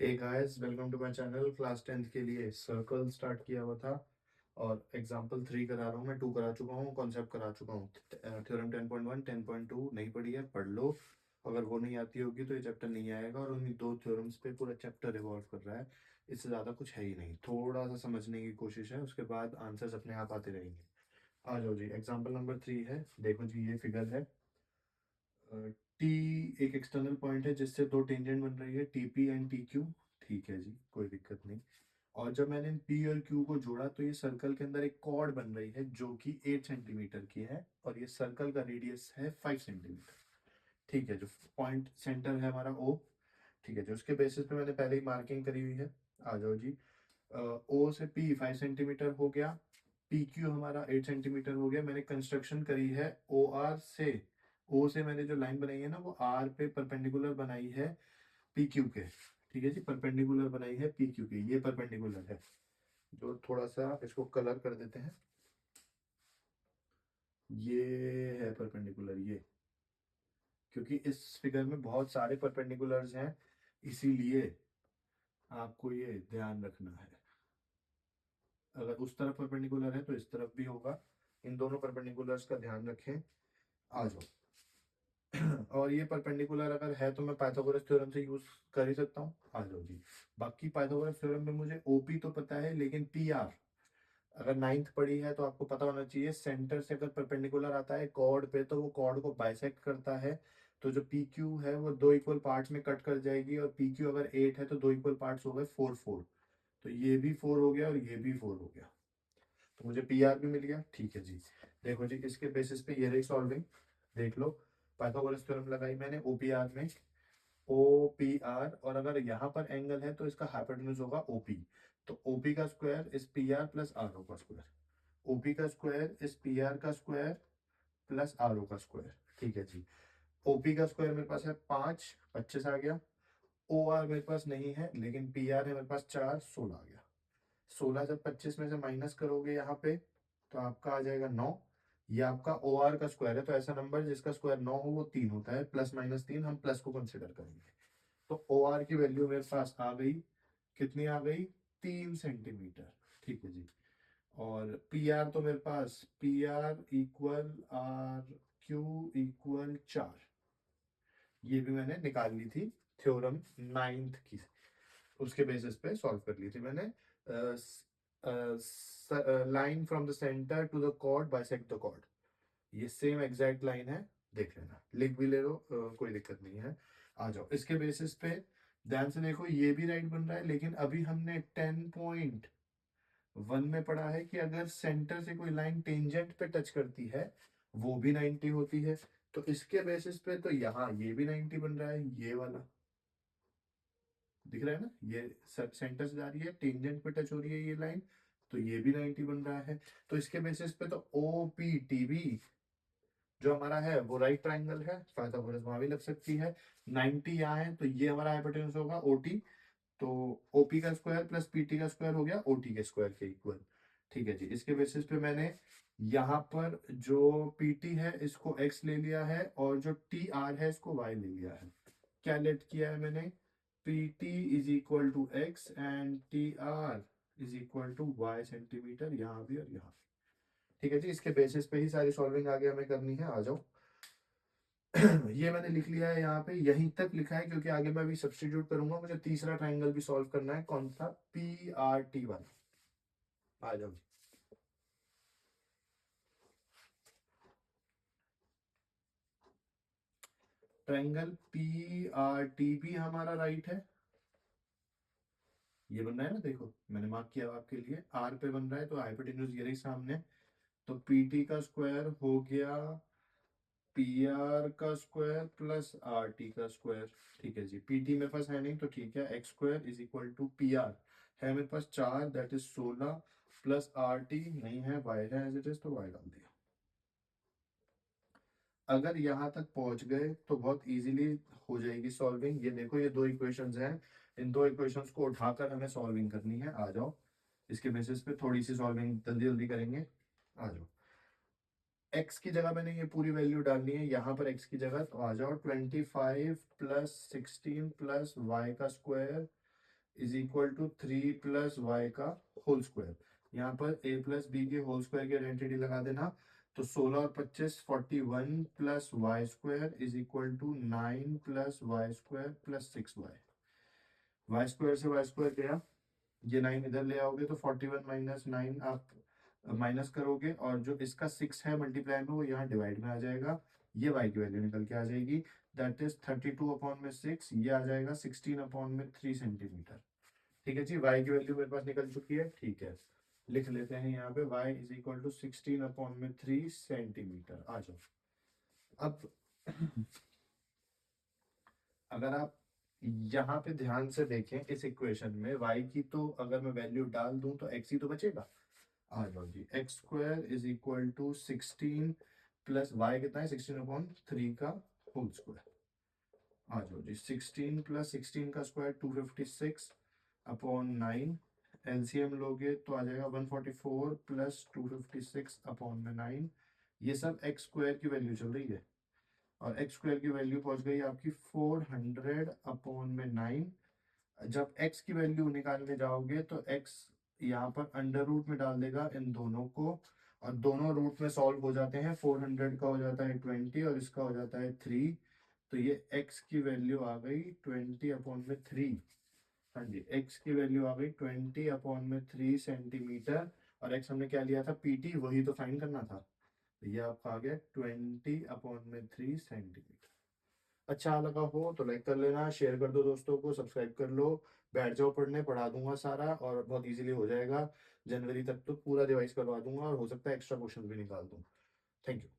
Hey guys, welcome to my channel. Class 10th के लिए circle start किया हुआ था और एग्जांपल 3 करा रहा हूँ। मैं 2 करा चुका हूँ, कॉन्सेप्ट करा चुका हूँ। थ्योरम 10.1 10.2 नहीं पढ़ी है, पढ़ लो। अगर वो नहीं आती होगी तो ये चैप्टर नहीं आएगा और उन्हीं दो थ्योरम्स पे पूरा चैप्टर रिवॉल्व कर रहा है। इससे ज़्यादा कुछ है ही नहीं, थोड़ा सा समझने की कोशिश है, उसके बाद आंसर्स अपने आप आते रहेंगे। आ जाओ जी, एग्जाम्पल नंबर 3 है। देखो जी, ये फिगर है। टी एक एक्सटर्नल पॉइंट है जिससे दो टेंजेंट बन रही है, T P and T Q. ठीक है जी, कोई दिक्कत नहीं। और जब मैंने पी और क्यू को जोड़ा तो ये सर्कल के अंदर एक कॉर्ड बन रही है जो कि 8 सेंटीमीटर की है और ये सर्कल का रेडियस है 5 सेंटीमीटर। ठीक है, जो पॉइंट सेंटर है हमारा ओ। ठीक है, जो उसके बेसिस पे मैंने पहले ही मार्किंग करी हुई है। आ जाओ जी। ओ से पी 5 सेंटीमीटर हो गया, पी क्यू हमारा 8 सेंटीमीटर हो गया। मैंने कंस्ट्रक्शन करी है ओ आर से। ओ से मैंने जो लाइन बनाई है ना, वो आर पे परपेंडिकुलर बनाई है पी क्यू के। ठीक है जी, परपेंडिकुलर बनाई है पी क्यू के, ये परपेंडिकुलर है। जो थोड़ा सा इसको कलर कर देते हैं, ये है परपेंडिकुलर ये। क्योंकि इस फिगर में बहुत सारे परपेंडिकुलर्स हैं, इसीलिए आपको ये ध्यान रखना है। अगर उस तरफ परपेंडिकुलर है तो इस तरफ भी होगा। इन दोनों परपेंडिकुलर्स का ध्यान रखें। आ जाओ। और ये परपेंडिकुलर अगर है तो मैं पाइथागोरस थ्योरम से यूज कर ही सकता हूँ। आ जाओ जी। बाकी पाइथागोरस थ्योरम में मुझे ओपी तो पता है, लेकिन पी आर अगर नाइन्थ पढ़ी है तो आपको पता होना चाहिए। सेंटर से अगर परपेंडिकुलर आता है कॉर्ड पे तो वो कॉर्ड को बाइसेक्ट करता है। तो जो पी क्यू है वो दो इक्वल पार्ट्स में कट कर जाएगी, और पी क्यू अगर 8 है तो दो इक्वल पार्ट्स हो गए 4 4। तो ये भी 4 हो गया और ये भी 4 हो गया, तो मुझे पी आर भी मिल गया। ठीक है जी। देखो जी, इसके बेसिस पे ये रही सॉल्विंग। देख लो, पाइथागोरस थ्योरम लगाई मैंने ओपीआर में, ओ पी आर, और अगर यहाँ पर एंगल है तो इसका हाइपोटेन्यूज होगा ओपी। तो ओपी का square is P R plus R O का स्क्वायर। ओपी का स्क्वायर इस पी आर का स्क्वायर प्लस आर ओ का स्क्वायर। ठीक है जी। ओपी का स्क्वायर मेरे पास है 5, 25 आ गया। ओ आर मेरे पास नहीं है, लेकिन पी आर है मेरे पास 4, 16 आ गया। 16 जब 25 में से माइनस करोगे यहाँ पे तो आपका आ जाएगा 9। ये आपका ओ आर का स्क्वायर है, तो ऐसा नंबर जिसका स्क्वायर 9 हो वो 3 होता है। प्लस माइनस 3, हम प्लस को कंसिडर करेंगे। तो ओ आर की वैल्यू मेरे पास आ गई। कितनी आ गई? 3 सेंटीमीटर। ठीक है जी। और पी आर तो मेरे पास P R equal R Q equal 4, ये भी मैंने निकाल ली थी थ्योरम 9th की। उसके बेसिस पे सॉल्व कर ली थी मैंने। Line from the centre to the chord bisect the chord, ये सेम एग्जैक्ट लाइन है। देख लेना, लिख भी ले लो, कोई दिक्कत नहीं है। आ जाओ, इसके बेसिस पे ध्यान से देखो, ये भी राइट बन रहा है। लेकिन अभी हमने 10.1 में पढ़ा है कि अगर सेंटर से कोई लाइन टेंजेंट पे टच करती है वो भी 90 होती है। तो इसके बेसिस पे तो यहाँ ये भी 90 बन रहा है, ये वाला दिख रहा है ना, ये सेंटर से जा रही है, टेंजेंट पे टच हो रही है ये लाइन, तो ये भी 90 बन रहा है। तो इसके बेसिस पे तो ओ पी टी बी जो हमारा है वो राइट ट्राइंगल है, पाइथागोरस वहां भी लग सकती है। 90 यहाँ है तो ये हमारा हाइपोटेन्यूज होगा ओटी। तो ओपी का स्क्वायर प्लस पीटी का स्क्वायर हो गया ओटी के स्क्वायर के इक्वल। ठीक है जी। इसके बेसिस पे मैंने यहाँ पर जो पीटी है इसको एक्स ले लिया है और जो टी आर है इसको वाई ले लिया है। क्या लेट किया है मैंने? P T is equal to X and T R is equal to Y centimetre, यहाँ भी और यहाँ भी। ठीक है जी। इसके बेसिस पे ही सारी सॉल्विंग आगे हमें करनी है। आ जाओ। ये मैंने लिख लिया है यहाँ पे, यहीं तक लिखा है क्योंकि आगे मैं अभी सब्स्टिट्यूट करूंगा। मुझे तीसरा ट्राइंगल भी सॉल्व करना है, कौन सा? पी आर टी वाला। आ जाओ जी। ट्राइंगल पी आर टी भी हमारा राइट है। ये बन रहा है ना, देखो मैंने मार्क किया हुआ आपके लिए, आर पे बन रहा है तो हाइपोटेन्यूज ये रही सामने। तो पी टी का स्क्वायर हो गया पी आर का स्क्वायर प्लस आर टी का स्क्वायर। ठीक है जी। पी टी मेरे पास है नहीं तो ठीक है, X square is equal to P R है मेरे पास 4, that is 16, plus R T नहीं है, वाई है एज इट इज, तो वाई डाल दिया। अगर यहाँ तक पहुंच गए तो बहुत इजीली हो जाएगी सॉल्विंग। ये देखो, ये दो इक्वेशंस हैं, इन दो इक्वेशंस को उठाकर हमें सॉल्विंग करनी है। आ जाओ, इसके बेसिस पे थोड़ी सी सॉल्विंग जल्दी जल्दी करेंगे। आ जाओ। x की जगह मैंने ये पूरी वैल्यू डालनी है यहाँ पर, x की जगह। तो आ जाओ, 25 प्लस 16 प्लस वाई का square is equal to 3 plus Y का होल स्क्वायर। यहाँ पर a प्लस बी के होल स्क्वायर की आइडेंटिटी लगा देना। तो 16 और 25 41 plus Y square is equal to 9 plus Y square plus 6y। Y square से वाई स्क्वायर गया, ये 9 इधर ले आओगे तो 41 माइनस 9 आप माइनस करोगे, और जो इसका 6 है मल्टीप्लाई में वो यहाँ डिवाइड में आ जाएगा। ये y की वैल्यू निकल के आ जाएगी, दैट इज 32 अपॉन में 6, ये आ जाएगा 16 अपॉन में 3 सेंटीमीटर। ठीक है जी, y की वैल्यू मेरे पास निकल चुकी है। ठीक है, लिख लेते हैं यहाँ पे y is equal to 16 upon में 3 सेंटीमीटर। आ जाओ अब अगर आप यहाँ पे ध्यान से देखें इस इक्वेशन में y की, तो अगर मैं वैल्यू डाल दूं तो x ही तो बचेगा। आ जाओ जी, X square is equal to 16 plus Y कितना है 16 अपॉन 3 का होल स्क्वायर। आ जाओ जी, 16 प्लस 16 का स्क्वायर 256 अपॉन 9, एलसीएम लोगे तो आ जाएगा 144 प्लस 256 अपॉन में 9। ये सब एक्स स्क्वायर की वैल्यू चल रही है, और एक्स स्क्वायर की वैल्यू पहुंच गई आपकी 400 अपॉन में 9। जब x की वैल्यू निकालने जाओगे तो x यहाँ पर अंडर रूट में डाल देगा इन दोनों को, और दोनों रूट में सॉल्व हो जाते हैं। 400 का हो जाता है 20 और इसका हो जाता है 3। तो ये x की वैल्यू आ गई 20 अपॉन में 3। हाँ जी, x की वैल्यू आ गई 20 अपॉन में 3 सेंटीमीटर। और x हमने क्या लिया था, pt, वही तो फाइंड करना था। तो ये आपका आ गया 20 अपॉन में 3 सेंटीमीटर। अच्छा लगा हो तो लाइक कर लेना, शेयर कर दो दोस्तों को, सब्सक्राइब कर लो। बैठ जाओ पढ़ने, पढ़ा दूंगा सारा और बहुत इजीली हो जाएगा। जनवरी तक तो पूरा रिवाइज करवा दूंगा और हो सकता है एक्स्ट्रा क्वेश्चन भी निकाल दूं। Thank you.